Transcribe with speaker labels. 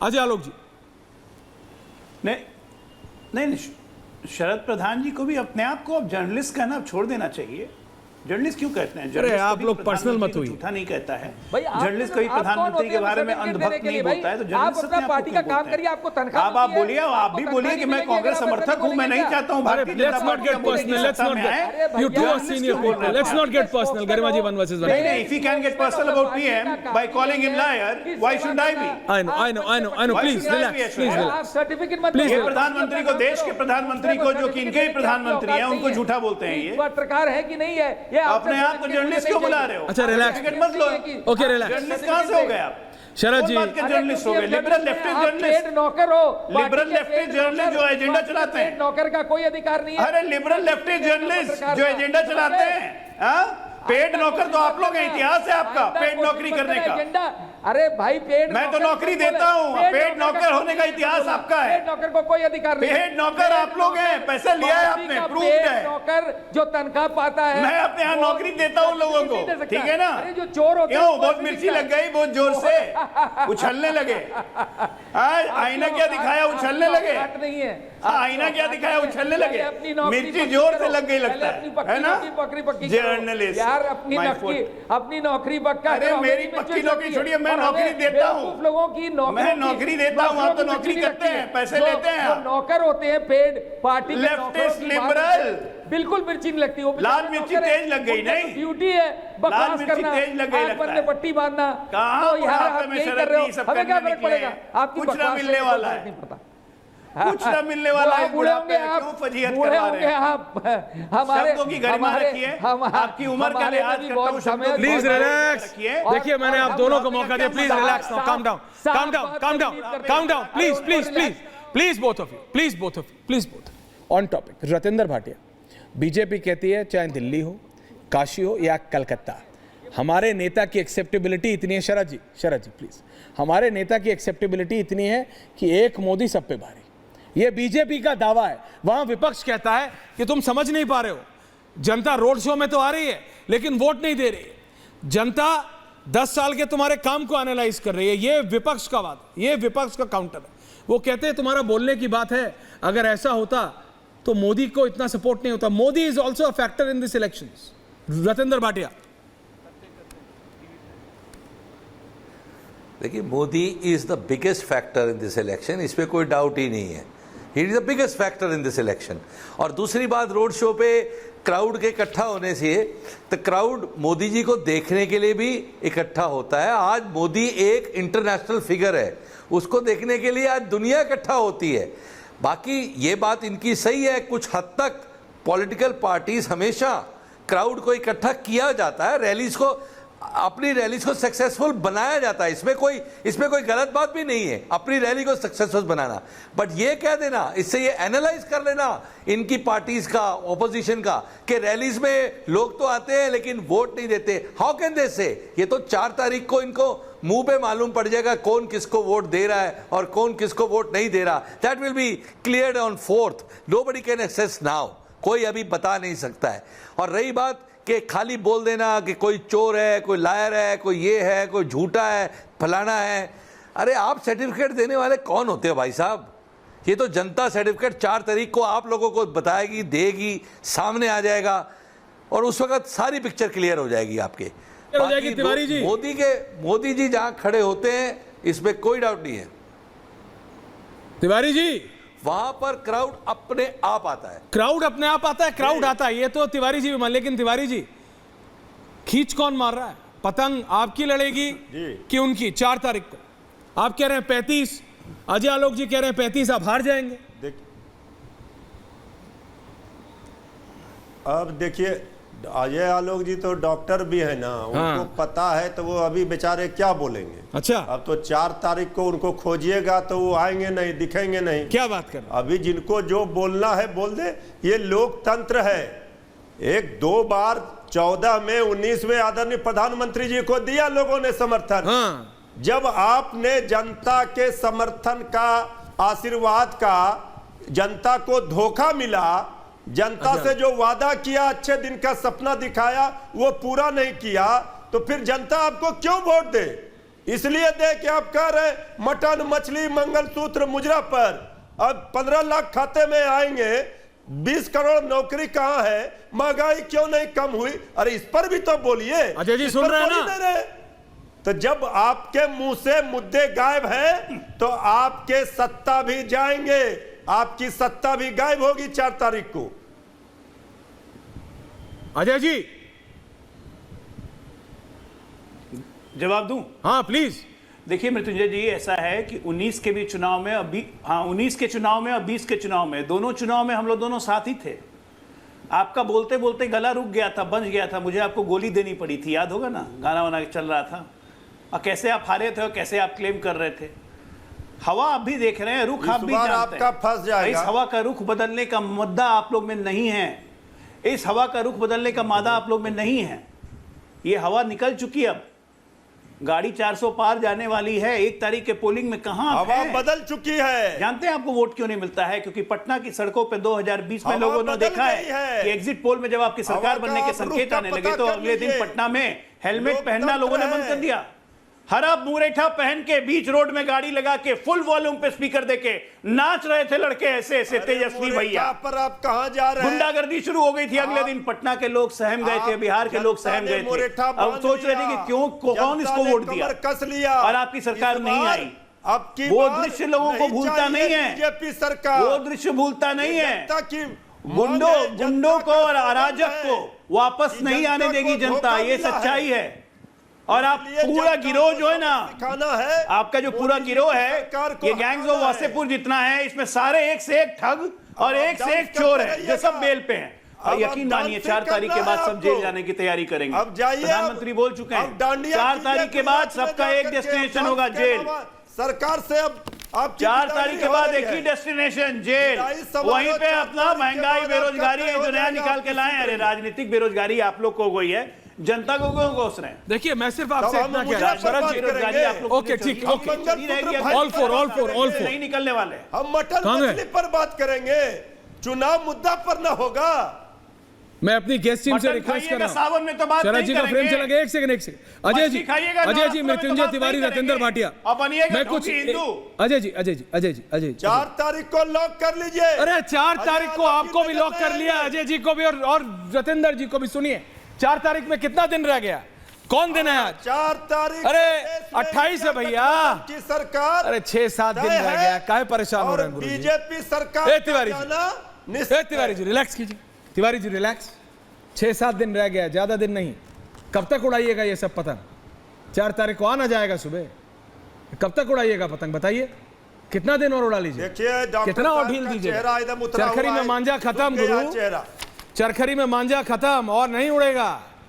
Speaker 1: अजय आलोक जी।
Speaker 2: नहीं, शरद प्रधान जी को भी अपने आप को अब जर्नलिस्ट कहना अब छोड़ देना चाहिए। जर्नलिस्ट क्यों कहते हैं?
Speaker 1: अरे आप लोग पर्सनल मत होइए।
Speaker 2: झूठा नहीं कहता है
Speaker 3: जर्नलिस्ट
Speaker 2: कभी प्रधानमंत्री के बारे में अंधभक्त नहीं बोलता है। तो
Speaker 3: आप अपना पार्टी का काम करिए, आपको तनख्वाह
Speaker 2: आप बोलिए, आप भी बोलिए कि मैं कांग्रेस समर्थक हूं, मैं नहीं चाहता हूं भारतीय जनता पार्टी का
Speaker 1: personal. Let's not get you to senior people, let's not get personal. Garima ji, 1 versus 1।
Speaker 2: नहीं, if he can get personal about PM by calling him liar, why should I be?
Speaker 1: I know, please relax, please relax।
Speaker 3: आप certificate मत
Speaker 2: ये प्रधानमंत्री को, देश के प्रधानमंत्री को, जो कि इनके ही प्रधानमंत्री हैं, उनको झूठा बोलते हैं। ये
Speaker 3: पत्रकार है कि नहीं है? ये
Speaker 2: अपने आप को जर्नलिस्ट क्यों बुला रहे हो?
Speaker 1: अच्छा रिलैक्स,
Speaker 2: मत लो।
Speaker 1: Okay relax.
Speaker 2: जर्नलिस्ट कहां से हो गए आप?
Speaker 1: शरद जी,
Speaker 2: जर्नलिस्ट हो गए, लिबरल लेफ्टिस्ट जर्नलिस्ट।
Speaker 3: नौकर हो,
Speaker 2: लिबरल लेफ्टिस्ट जर्नलिस्ट जो एजेंडा चलाते हैं।
Speaker 3: नौकर का कोई अधिकार नहीं है।
Speaker 2: अरे लिबरल लेफ्टिस्ट जर्नलिस्ट जो एजेंडा चलाते हैं, पेड नौकर तो आप लोग हैं। इतिहास है आपका पेड नौकरी करने का
Speaker 3: एजेंडा। अरे भाई, पेड
Speaker 2: मैं तो नौकरी देता हूँ। पेड नौकर होने का इतिहास आपका है।
Speaker 3: पेड नौकर को कोई अधिकार नहीं।
Speaker 2: पेड नौकर आप लोग हैं, पैसा लिया है आपने, प्रूफ है।
Speaker 3: नौकर जो तनख्वाह पाता है,
Speaker 2: मैं अपने यहाँ नौकरी देता हूँ लोगों को, ठीक है ना?
Speaker 3: अरे जो चोर होते हैं,
Speaker 2: क्यों बहुत मिर्ची लग गई, बहुत जोर से उछलने लगे। आईना क्या दिखाया, उछलने लगे।
Speaker 3: नहीं है
Speaker 2: आईना क्या दिखाया, उछलने लगे। मिर्ची जोर से लग गई लगता है ना? जर्नलिस्ट
Speaker 3: यार, अपनी नौकरी पक्का।
Speaker 2: अरे मेरी पक्की नौकरी छोड़िए, मैं नौकरी देता हूँ।
Speaker 3: लोगों की नौकरी,
Speaker 2: मैं नौकरी देता हूँ, आप तो नौकरी करते हैं, पैसे लेते हैं।
Speaker 3: नौकर होते हैं पेड पार्टी के,
Speaker 2: लेफ्टिस्ट लिबरल।
Speaker 3: बिल्कुल मिर्ची नहीं लगती। वो
Speaker 2: लाल मिर्ची तेज लग गई। नहीं,
Speaker 3: ड्यूटी है बकवास करना,
Speaker 2: तेज लग गई लगता है।
Speaker 3: पट्टी बांधना।
Speaker 2: कहाँ
Speaker 3: यार आप यही कर रहे हो, हमें क्या फर्क पड़ेगा? आपकी
Speaker 2: कुछ ना मिलने वाला है,
Speaker 3: नहीं पता
Speaker 2: कुछ ना मिलने वाला है।
Speaker 3: बूढ़े होंगे आप, बूढ़े होंगे आप। हमारे
Speaker 2: शब्दों की गरिमा रखिए, आपकी उम्र का लिहाज करता हूं, शब्दों की
Speaker 1: प्लीज रिलैक्स। देखिए मैंने आप दोनों को मौका दिया, please relax now, calm down, calm down, calm down, calm down, please please please please both of you, please both of you, please both on topic. Ratendra Bhatia, BJP कहती है चाहे दिल्ली हो, काशी हो या कलकत्ता, हमारे नेता की एक्सेप्टेबिलिटी इतनी है। शरद जी प्लीज, हमारे नेता की एक्सेप्टेबिलिटी इतनी है कि एक मोदी सब पे भारी। ये बीजेपी का दावा है। वहां विपक्ष कहता है कि तुम समझ नहीं पा रहे हो, जनता रोड शो में तो आ रही है लेकिन वोट नहीं दे रही। जनता 10 साल के तुम्हारे काम को एनालाइज कर रही है। ये विपक्ष का बात, ये विपक्ष का काउंटर है। वो कहते हैं तुम्हारा बोलने की बात है, अगर ऐसा होता तो मोदी को इतना सपोर्ट नहीं होता। Modi is also a factor in this elections. Ratendra Bhatia,
Speaker 4: देखिए, Modi is the biggest factor in this election, इसमें कोई डाउट ही नहीं है। He is the biggest factor in this election. और दूसरी बात, रोड शो पे क्राउड के इकट्ठा होने से, तो क्राउड मोदी जी को देखने के लिए भी इकट्ठा होता है। आज मोदी एक इंटरनेशनल फिगर है, उसको देखने के लिए आज दुनिया इकट्ठा होती है। बाकी ये बात इनकी सही है, कुछ हद तक पॉलिटिकल पार्टीज हमेशा क्राउड को इकट्ठा किया जाता है, रैलीज को, अपनी रैलीज को सक्सेसफुल बनाया जाता है। इसमें कोई गलत बात भी नहीं है, अपनी रैली को सक्सेसफुल बनाना। बट ये कह देना, इससे ये एनालाइज कर लेना इनकी पार्टीज का, ऑपोजिशन का, कि रैलीज में लोग तो आते हैं लेकिन वोट नहीं देते। हाउ कैन दे से? ये तो 4 तारीख को इनको मुंह पे मालूम पड़ जाएगा कौन किसको वोट दे रहा है और कौन किसको वोट नहीं दे रहा। That will be cleared on 4th। Nobody can access now, कोई अभी बता नहीं सकता है। और रही बात कि खाली बोल देना कि कोई चोर है, कोई लायर है, कोई ये है, कोई झूठा है, फलाना है। अरे आप सर्टिफिकेट देने वाले कौन होते हो भाई साहब? ये तो जनता सर्टिफिकेट 4 तारीख को आप लोगों को बताएगी, देगी, सामने आ जाएगा और उस वक्त सारी पिक्चर क्लियर हो जाएगी आपके।
Speaker 1: हो जाएगी तिवारी जी।
Speaker 4: मोदी जी जहां खड़े होते हैं इसमें कोई डाउट नहीं है।
Speaker 1: तिवारी जी,
Speaker 4: वहां पर क्राउड अपने आप आता है,
Speaker 1: क्राउड अपने आप आता है, क्राउड आता है, ये तो तिवारी जी भी मान। लेकिन तिवारी जी, खींच कौन मार रहा है? पतंग आपकी लड़ेगी कि उनकी? 4 तारीख को आप कह रहे हैं 35, अजय आलोक जी कह रहे हैं 35, आप हार जाएंगे।
Speaker 5: अब देखिए, अजय आलोक जी तो डॉक्टर भी है ना, उनको पता है, तो वो अभी बेचारे क्या बोलेंगे।
Speaker 1: अच्छा, अब
Speaker 5: तो 4 तारीख को उनको खोजिएगा तो वो आएंगे नहीं, दिखेंगे नहीं।
Speaker 1: क्या बात कर?
Speaker 5: अभी जिनको जो बोलना है बोल दे। ये लोकतंत्र है। 1-2 बार 14 में 19 में आदरणीय प्रधानमंत्री जी को दिया लोगों ने समर्थन। जब आपने जनता के समर्थन का, आशीर्वाद का, जनता को धोखा मिला, जनता से जो वादा किया, अच्छे दिन का सपना दिखाया, वो पूरा नहीं किया, तो फिर जनता आपको क्यों वोट दे? इसलिए देख के आप कह रहे मटन मछली मंगलसूत्र मुजरा पर, अब 15 लाख खाते में आएंगे, 20 करोड़ नौकरी कहां है, महंगाई क्यों नहीं कम हुई? अरे इस पर भी तो बोलिए।
Speaker 1: अजय जी सुन रहे हैं ना?
Speaker 5: तो जब आपके मुंह से मुद्दे गायब हैं तो आपके सत्ता भी जाएंगे, आपकी सत्ता भी गायब होगी 4 तारीख को।
Speaker 1: अजय जी
Speaker 2: जवाब दूं?
Speaker 1: हाँ प्लीज।
Speaker 2: देखिए मृत्युंजय जी, ऐसा है कि 19 के भी चुनाव में, अभी 19 के चुनाव में और 20 के चुनाव में, दोनों चुनाव में हम लोग दोनों साथ ही थे। आपका बोलते बोलते गला रुक गया था, बंज गया था, मुझे आपको गोली देनी पड़ी थी, याद होगा ना? गाना वाना चल रहा था और कैसे आप हारे थे और कैसे आप क्लेम कर रहे थे। हवा आप भी देख रहे हैं, रुख आप भी जानते
Speaker 5: आपका
Speaker 2: हैं।
Speaker 5: फंस जाएगा।
Speaker 2: इस हवा का रुख बदलने का मुद्दा आप लोग में नहीं है, इस हवा का रुख बदलने का मादा आप लोग में नहीं है। ये हवा निकल चुकी, अब गाड़ी 400 पार जाने वाली है। 1 तारीख के पोलिंग में कहां
Speaker 5: हवा बदल चुकी है।
Speaker 2: जानते हैं आपको वोट क्यों नहीं मिलता है? क्योंकि पटना की सड़कों पे 2020 में लोगों ने देखा है कि एग्जिट पोल में जब आपकी सरकार बनने के संकेत आने लगे तो अगले दिन पटना में हेलमेट पहनना लोगों ने बंद कर दिया। हरा मुरेठा पहन के बीच रोड में गाड़ी लगा के फुल वॉल्यूम पे स्पीकर देके नाच रहे थे लड़के ऐसे ऐसे, तेजस्वी भैया।
Speaker 5: पर आप कहां जा रहे हैं?
Speaker 2: गुंडागर्दी शुरू हो गई थी अगले दिन। पटना के लोग सहम गए थे, बिहार के लोग सहम गए थे। अब सोच रहे थे कि क्यों, कौन इसको वोट दिया,
Speaker 5: कस लिया
Speaker 2: और आपकी सरकार नहीं आई।
Speaker 5: आपकी
Speaker 2: वो दृश्य लोगों को भूलता नहीं है,
Speaker 5: बीजेपी सरकार
Speaker 2: वो दृश्य भूलता नहीं है।
Speaker 5: ताकि
Speaker 2: गुंडों को और अराजक को वापस नहीं आने देगी जनता, ये सच्चाई है। और आप पूरा गिरोह जो है ना, आपका जो पूरा गिरोह है, ये गैंग्स ऑफ वासेपुर जितना है, इसमें सारे एक से एक ठग और एक से एक चोर है जो सब बेल पे हैं। और यकीन मानिए 4 तारीख के बाद सब जेल जाने की तैयारी करेंगे।
Speaker 5: अब जाइए,
Speaker 2: प्रधानमंत्री बोल चुके हैं 4 तारीख के बाद सबका एक डेस्टिनेशन होगा, जेल।
Speaker 5: सरकार से अब
Speaker 2: 4 तारीख के बाद एक ही डेस्टिनेशन, जेल। वहीं पे अपना महंगाई बेरोजगारी जो नया निकाल के लाए। अरे राजनीतिक बेरोजगारी आप लोग को गई है, जनता को क्यों कोस रहे हैं?
Speaker 1: देखिए मैं सिर्फ आपसे इतना कह रहा हूं। ओके ठीक, ओके ऑल फोर
Speaker 2: नहीं निकलने वाले।
Speaker 5: हम मटन मछली पर बात करेंगे, चुनाव मुद्दा पर ना होगा।
Speaker 1: मैं अपनी गेस्ट टीम से रिक्वेस्ट कर रहा हूं,
Speaker 2: सावन में तो बात
Speaker 1: शरद
Speaker 2: नहीं
Speaker 1: जी का फ्रेम चला गया। एक सेकंड अजय जी मृत्युंजय तिवारी, रतेंद्र भाटिया, मैं कुछ अजय जी
Speaker 5: 4 तारीख को लॉक कर लीजिए।
Speaker 1: अरे 4 तारीख को आपको भी लॉक कर लिया, अजय जी को भी और रतेंद्र जी को भी। सुनिए 4 तारीख में कितना दिन रह गया? कौन दिन है आज?
Speaker 5: 4 तारीख।
Speaker 1: अरे 28 है भैया
Speaker 5: की सरकार।
Speaker 1: अरे 6-7 दिन रह गया, काहे परेशान हो रहे हैं?
Speaker 5: बीजेपी सरकार।
Speaker 1: तिवारी जी रिलैक्स कीजिए, तिवारी जी रिलैक्स। 6-7 दिन रह गया, ज्यादा दिन नहीं। कब तक उड़ाइएगा ये सब पतंग? 4 तारीख को आना जाएगा सुबह, कब तक उड़ाइएगा पतंग बताइए? कितना दिन और उड़ा लीजिए? कितना और ढील दीजिए? चरखरी में मांझा खत्म गुरु, चरखरी में मांझा खत्म, और नहीं उड़ेगा।